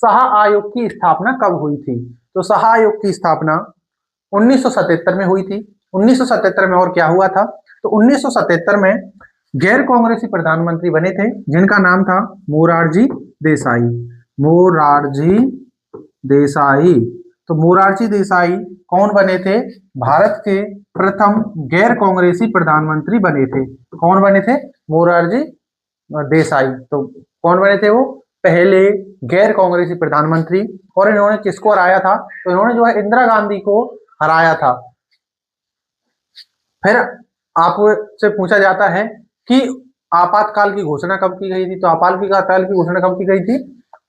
साहा आयोग की स्थापना कब हुई थी? तो साहा आयोग की स्थापना 1977 में हुई थी। 1977 में और क्या हुआ था? तो 1977 में गैर कांग्रेसी प्रधानमंत्री बने थे जिनका नाम था मोरारजी देसाई। मोरारजी देसाई। तो मोरारजी देसाई कौन बने थे? भारत के प्रथम गैर कांग्रेसी प्रधानमंत्री बने थे। कौन बने थे? मोरारजी देसाई। तो कौन बने थे वो? पहले गैर कांग्रेसी प्रधानमंत्री। और इन्होंने किसको हराया था? तो इन्होंने जो है इंदिरा गांधी को हराया था। फिर आपसे पूछा जाता है कि आपातकाल की घोषणा कब की गई थी? तो आपातकाल की घोषणा कब की गई थी?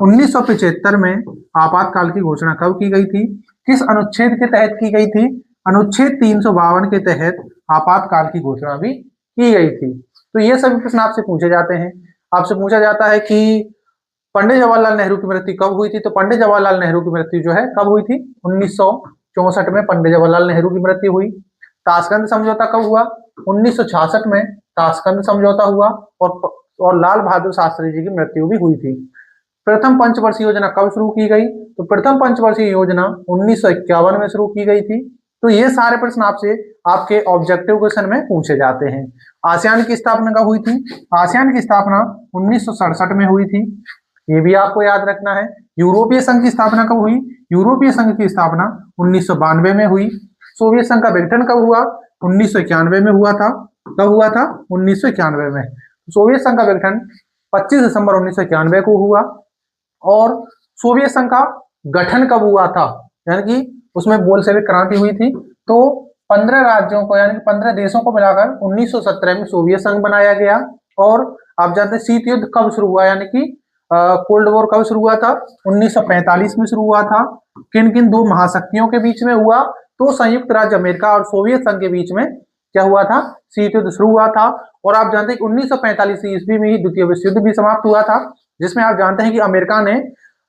1975 में आपातकाल की घोषणा कब की गई थी? किस अनुच्छेद के तहत की गई थी? अनुच्छेद 352 के तहत आपातकाल की घोषणा भी की गई थी। तो ये सभी प्रश्न आपसे पूछे जाते हैं। आपसे पूछा जाता है कि पंडित जवाहरलाल नेहरू की मृत्यु कब हुई थी? तो पंडित जवाहरलाल नेहरू की मृत्यु जो है कब हुई थी? 1964 में पंडित जवाहरलाल नेहरू की मृत्यु हुई। ताशकंद समझौता कब हुआ? 1966 में ताशकंद समझौता हुआ। और लाल बहादुर शास्त्री जी की मृत्यु भी हुई थी। प्रथम पंचवर्षीय योजना कब शुरू की गई? तो प्रथम पंचवर्षीय योजना 1951 में शुरू की गई थी। तो ये सारे प्रश्न आपसे आपके ऑब्जेक्टिव क्वेश्चन में पूछे जाते हैं। आसियान की स्थापना कब हुई थी? आसियान की स्थापना 1967 में हुई थी। ये भी आपको याद रखना है। यूरोपीय संघ की स्थापना कब हुई? यूरोपीय संघ की स्थापना 1992 में हुई। सोवियत संघ का विघटन कब हुआ? 1991 में हुआ था। कब हुआ था? 1991 में। सोवियत संघ का विघटन 25 दिसंबर 1991 को हुआ। और सोवियत संघ का गठन कब हुआ था? यानी कि उसमें बोल्शेविक क्रांति हुई थी। तो 15 राज्यों को यानी कि 15 देशों को मिलाकर 1917 में सोवियत संघ बनाया गया। और आप जानते हैं शीत युद्ध कब शुरू हुआ? यानी कि कोल्ड वॉर कब शुरू हुआ था? 1945 में शुरू हुआ था। किन किन दो महाशक्तियों के बीच में हुआ? तो संयुक्त राज्य अमेरिका और सोवियत संघ के बीच में क्या हुआ था? शीत युद्ध शुरू हुआ था। और आप जानते हैं कि 1945 ईस्वी में ही द्वितीय विश्व युद्ध भी समाप्त हुआ था, जिसमें आप जानते हैं कि अमेरिका ने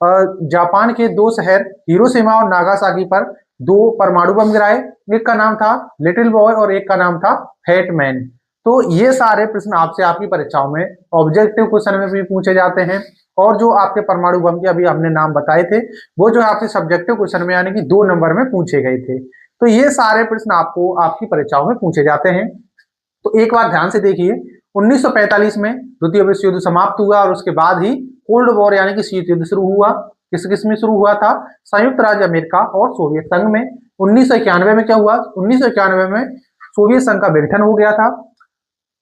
जापान के दो शहर हिरोशिमा और नागासाकी पर 2 परमाणु बम गिराए। एक का नाम था लिटिल बॉय और एक का नाम था फैट मैन। तो ये सारे प्रश्न आपसे आपकी परीक्षाओं में ऑब्जेक्टिव क्वेश्चन में भी पूछे जाते हैं। और जो आपके परमाणु बम के अभी हमने नाम बताए थे वो जो आपसे सब्जेक्टिव क्वेश्चन में यानी कि 2 नंबर में पूछे गए थे। तो ये सारे प्रश्न आपको आपकी परीक्षाओं में पूछे जाते हैं। तो एक बार ध्यान से देखिए, 1945 में द्वितीय विश्व युद्ध समाप्त हुआ और उसके बाद ही कोल्ड वॉर यानी कि शीत युद्ध शुरू हुआ। किस किस में शुरू हुआ था? संयुक्त राज्य अमेरिका और सोवियत संघ में। 1991 में क्या हुआ? 1991 में सोवियत संघ का विघटन हो गया था।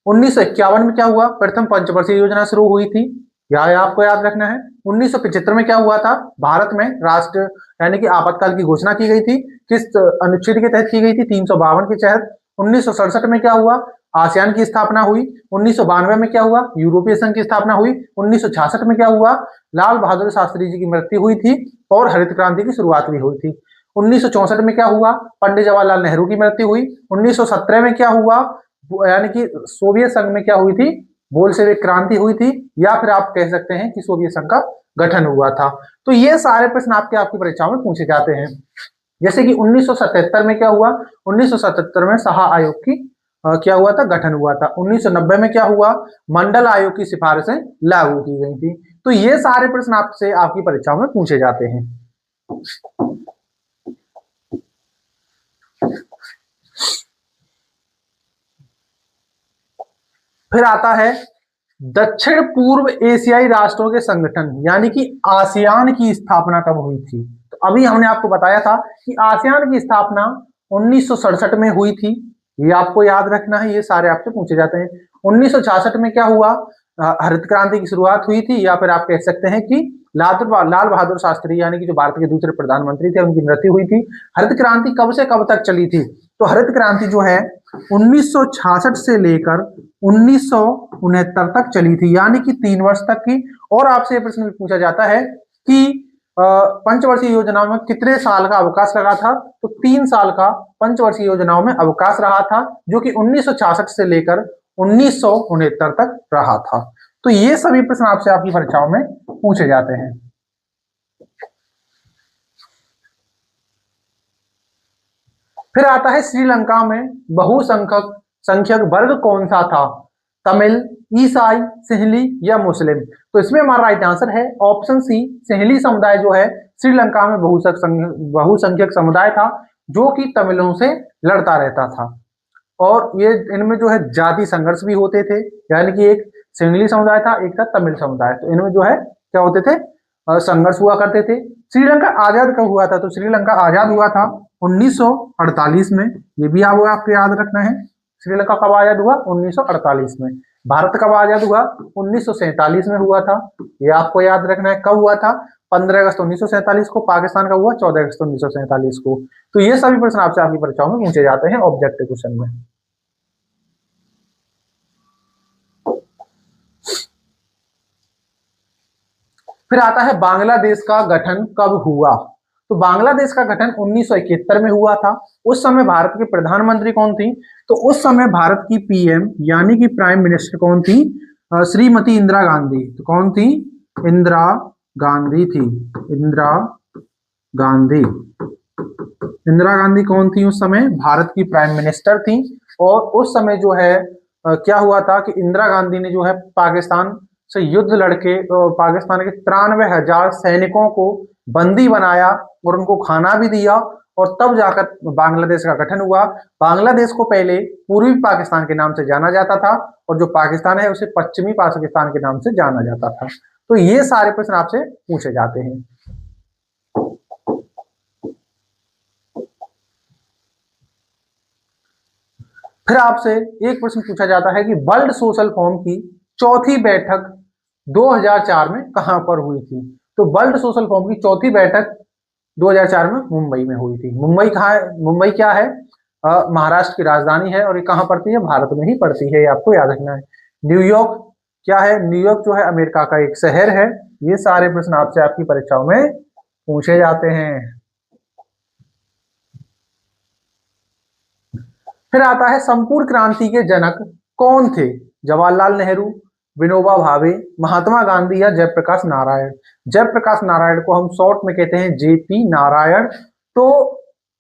1951 में क्या हुआ? प्रथम पंचवर्षीय योजना शुरू हुई थी। यह आपको याद रखना है। 1975 में क्या हुआ था? भारत में राष्ट्र यानी कि आपातकाल की घोषणा की गई थी। किस अनुच्छेद के तहत की गई थी? 352 के तहत। 1967 में क्या हुआ? आसियान की स्थापना हुई। 1992 में क्या हुआ? यूरोपीय संघ की स्थापना हुई। 1966 में क्या हुआ? लाल बहादुर शास्त्री जी की मृत्यु हुई थी और हरित क्रांति की शुरुआत भी हुई थी। 1964 में क्या हुआ? पंडित जवाहरलाल नेहरू की मृत्यु हुई। 1917 में क्या हुआ? यानी कि सोवियत संघ में क्या हुई थी? बोल्शेविक क्रांति हुई थी, या फिर आप कह सकते हैं कि सोवियत संघ का गठन हुआ था। तो ये सारे प्रश्न आपकी परीक्षाओं में पूछे जाते हैं। जैसे कि 1977 में क्या हुआ? 1977 में साहा आयोग की क्या हुआ था? गठन हुआ था। 1990 में क्या हुआ? मंडल आयोग की सिफारिशें लागू की गई थी। तो ये सारे प्रश्न आपसे आपकी परीक्षाओं में पूछे जाते हैं। फिर आता है दक्षिण पूर्व एशियाई राष्ट्रों के संगठन यानी कि आसियान की स्थापना कब हुई थी? तो अभी हमने आपको बताया था कि आसियान की स्थापना 1967 में हुई थी। ये आपको याद रखना है, ये सारे आपसे पूछे जाते हैं। 1966 में क्या हुआ? हरित क्रांति की शुरुआत हुई थी, या फिर आप कह सकते हैं कि लाल बहादुर शास्त्री यानी कि जो भारत के दूसरे प्रधानमंत्री थे उनकी मृत्यु हुई थी। हरित क्रांति कब से कब तक चली थी? तो हरित क्रांति जो है 1966 से लेकर 1969 तक चली थी, यानी कि 3 वर्ष तक की। और आपसे प्रश्न पूछा जाता है कि पंचवर्षीय योजनाओं में कितने साल का अवकाश लगा था? तो 3 साल का पंचवर्षीय योजनाओं में अवकाश रहा था, जो कि 1966 से लेकर 1969 तक रहा था। तो ये सभी प्रश्न आपसे आपकी परीक्षाओं में पूछे जाते हैं। फिर आता है श्रीलंका में बहुसंख्यक वर्ग कौन सा था? तमिल, ईसाई, सिंहली या मुस्लिम? तो इसमें हमारा राइट आंसर है ऑप्शन सी, सिंहली समुदाय जो है श्रीलंका में बहुसंख्यक समुदाय था जो कि तमिलों से लड़ता रहता था। और ये इनमें जो है जाति संघर्ष भी होते थे, यानी कि एक सिंहली समुदाय था, एक था तमिल समुदाय। तो इनमें जो है क्या होते थे, संघर्ष हुआ करते थे। श्रीलंका आजाद कब हुआ था? तो श्रीलंका आजाद हुआ था 1948 में। ये भी आपको याद रखना है। श्रीलंका कब आजाद हुआ? 1948 में। भारत कब आजाद हुआ? 1947 में हुआ था। ये आपको याद रखना है। कब हुआ था? 15 अगस्त 1947 को। पाकिस्तान का हुआ 14 अगस्त 1947 को। तो ये सभी प्रश्न आपसे आपकी परीक्षाओं में पूछे जाते हैं ऑब्जेक्टिव क्वेश्चन में। फिर आता है बांग्लादेश का गठन कब हुआ? तो बांग्लादेश का गठन 1971 में हुआ था। उस समय भारत की प्रधानमंत्री कौन थी? तो उस समय भारत की पीएम यानी कि प्राइम मिनिस्टर कौन थी? श्रीमती इंदिरा गांधी। तो कौन थी? इंदिरा गांधी थी। इंदिरा गांधी। इंदिरा गांधी कौन थी उस समय? भारत की प्राइम मिनिस्टर थी। और उस समय जो है क्या हुआ था कि इंदिरा गांधी ने जो है पाकिस्तान से युद्ध लड़के पाकिस्तान के 93,000 सैनिकों को बंदी बनाया और उनको खाना भी दिया, और तब जाकर बांग्लादेश का गठन हुआ। बांग्लादेश को पहले पूर्वी पाकिस्तान के नाम से जाना जाता था, और जो पाकिस्तान है उसे पश्चिमी पाकिस्तान के नाम से जाना जाता था। तो ये सारे प्रश्न आपसे पूछे जाते हैं। फिर आपसे एक प्रश्न पूछा जाता है कि वर्ल्ड सोशल फोरम की चौथी बैठक 2004 में कहां पर हुई थी? तो वर्ल्ड सोशल फोरम की चौथी बैठक 2004 में मुंबई में हुई थी। मुंबई कहाँ है? मुंबई क्या है? महाराष्ट्र की राजधानी है, और ये कहाँ पड़ती है? भारत में ही पड़ती है, ये आपको याद रखना है। न्यूयॉर्क क्या है? न्यूयॉर्क जो है अमेरिका का एक शहर है। ये सारे प्रश्न आपसे आपकी परीक्षाओं में पूछे जाते हैं। फिर आता है संपूर्ण क्रांति के जनक कौन थे? जवाहरलाल नेहरू, विनोबा भावे, महात्मा गांधी या जयप्रकाश नारायण? जयप्रकाश नारायण को हम शॉर्ट में कहते हैं जेपी नारायण। तो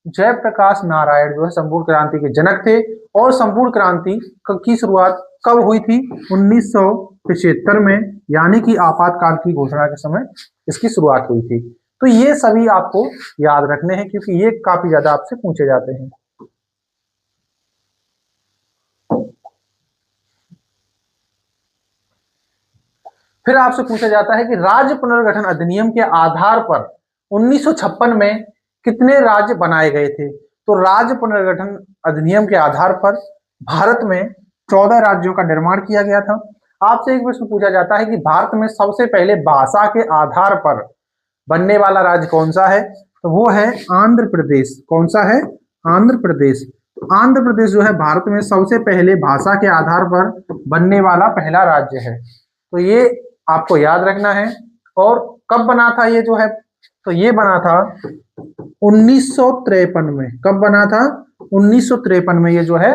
जयप्रकाश नारायण जो है संपूर्ण क्रांति के जनक थे। और संपूर्ण क्रांति की शुरुआत कब हुई थी? 1975 में, यानी कि आपातकाल की घोषणा के समय इसकी शुरुआत हुई थी। तो ये सभी आपको याद रखने हैं, क्योंकि ये काफी ज्यादा आपसे पूछे जाते हैं। फिर आपसे पूछा जाता है कि राज्य पुनर्गठन अधिनियम के आधार पर 1956 में कितने राज्य बनाए गए थे? तो राज्य पुनर्गठन अधिनियम के आधार पर भारत में 14 राज्यों का निर्माण किया गया था। आपसे एक प्रश्न पूछा जाता है कि भारत में सबसे पहले भाषा के आधार पर बनने वाला राज्य कौन सा है? तो वो है आंध्र प्रदेश। कौन सा है? आंध्र प्रदेश। आंध्र प्रदेश जो है भारत में सबसे पहले भाषा के आधार पर बनने वाला पहला राज्य है। तो ये आपको याद रखना है। और कब बना था ये जो है? तो ये बना था 1953 में। कब बना था? 1953 में ये जो है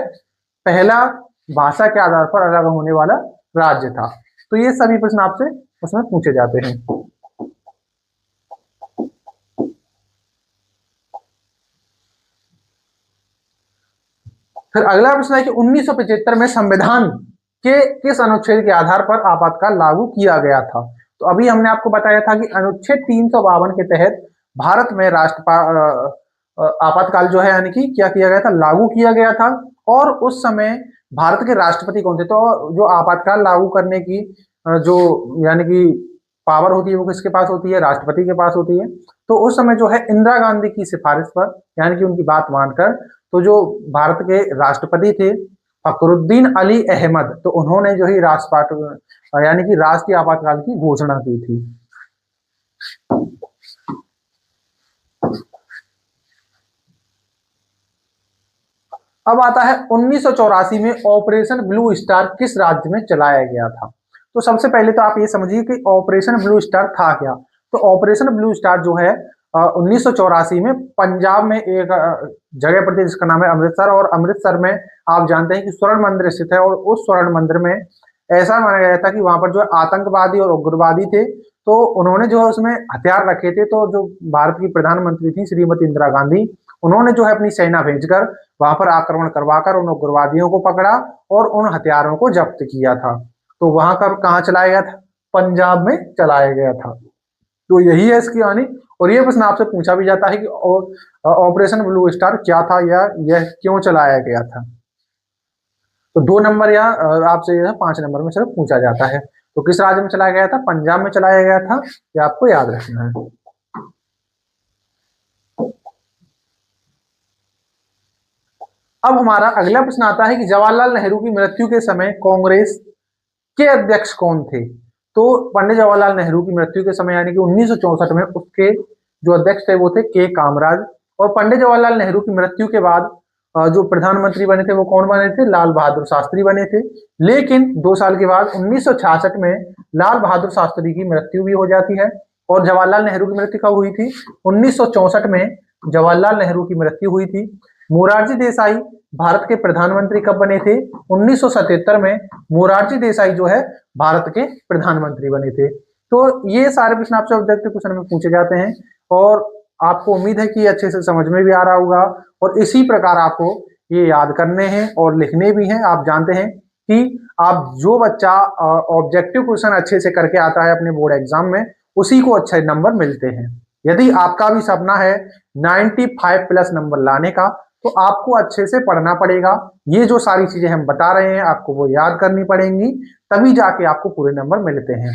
पहला भाषा के आधार पर अलग होने वाला राज्य था। तो ये सभी प्रश्न आपसे उसमें पूछे जाते हैं। फिर अगला प्रश्न है कि 1975 में संविधान के किस अनुच्छेद के आधार पर आपातकाल लागू किया गया था? तो अभी हमने आपको बताया था कि अनुच्छेद 352 के तहत भारत में आपातकाल जो है यानी कि क्या किया गया था? लागू किया गया था। और उस समय भारत के राष्ट्रपति कौन थे? तो जो आपातकाल लागू करने की जो यानी कि पावर होती है वो किसके पास होती है? राष्ट्रपति के पास होती है। तो उस समय जो है इंदिरा गांधी की सिफारिश पर यानी कि उनकी बात मानकर तो जो भारत के राष्ट्रपति थे फखरुद्दीन अली अहमद, तो उन्होंने जो ही राष्ट्रपाट यानी कि राष्ट्रीय आपातकाल की घोषणा की थी। अब आता है 1984 में ऑपरेशन ब्लू स्टार किस राज्य में चलाया गया था? तो सबसे पहले तो आप ये समझिए कि ऑपरेशन ब्लू स्टार था क्या। तो ऑपरेशन ब्लू स्टार जो है 1984 में पंजाब में एक जगह पड़ती है जिसका नाम है अमृतसर। और अमृतसर में आप जानते हैं कि स्वर्ण मंदिर स्थित है, और उस स्वर्ण मंदिर में ऐसा माना गया था कि वहां पर जो आतंकवादी और उग्रवादी थे, तो उन्होंने जो है उसमें हथियार रखे थे। तो जो भारत की प्रधानमंत्री थी श्रीमती इंदिरा गांधी, उन्होंने जो है अपनी सेना भेजकर वहां पर आक्रमण करवाकर उन उग्रवादियों को पकड़ा और उन हथियारों को जब्त किया था। तो वहां का कहाँ चलाया गया था, पंजाब में चलाया गया था। तो यही है इसकी कहानी। और ये प्रश्न आपसे पूछा भी जाता है कि ऑपरेशन ब्लू स्टार क्या था या यह क्यों चलाया गया था। तो 2 नंबर या आपसे यह 5 नंबर में सिर्फ पूछा जाता है। तो किस राज्य में चलाया गया था, पंजाब में चलाया गया था, ये आपको याद रखना है। अब हमारा अगला प्रश्न आता है कि जवाहरलाल नेहरू की मृत्यु के समय कांग्रेस के अध्यक्ष कौन थे। तो पंडित जवाहरलाल नेहरू की मृत्यु के समय यानी कि 1964 में उसके जो अध्यक्ष थे वो थे के कामराज। और पंडित जवाहरलाल नेहरू की मृत्यु के बाद जो प्रधानमंत्री बने थे वो कौन बने थे, लाल बहादुर शास्त्री बने थे। लेकिन 2 साल के बाद 1966 में लाल बहादुर शास्त्री की मृत्यु भी हो जाती है। और जवाहरलाल नेहरू की मृत्यु कब हुई थी, 1964 में जवाहरलाल नेहरू की मृत्यु हुई थी। मोरारजी देसाई भारत के प्रधानमंत्री कब बने थे, 1977 में मोरारजी देसाई जो है भारत के प्रधानमंत्री बने थे। तो ये सारे प्रश्न आपसे ऑब्जेक्टिव क्वेश्चन में पूछे जाते हैं और आपको उम्मीद है कि अच्छे से समझ में भी आ रहा होगा। और इसी प्रकार आपको ये याद करने हैं और लिखने भी हैं। आप जानते हैं कि आप जो बच्चा ऑब्जेक्टिव क्वेश्चन अच्छे से करके आता है अपने बोर्ड एग्जाम में उसी को अच्छे नंबर मिलते हैं। यदि आपका भी सपना है 95+ नंबर लाने का तो आपको अच्छे से पढ़ना पड़ेगा। ये जो सारी चीजें हम बता रहे हैं आपको वो याद करनी पड़ेंगी, तभी जाके आपको पूरे नंबर मिलते हैं।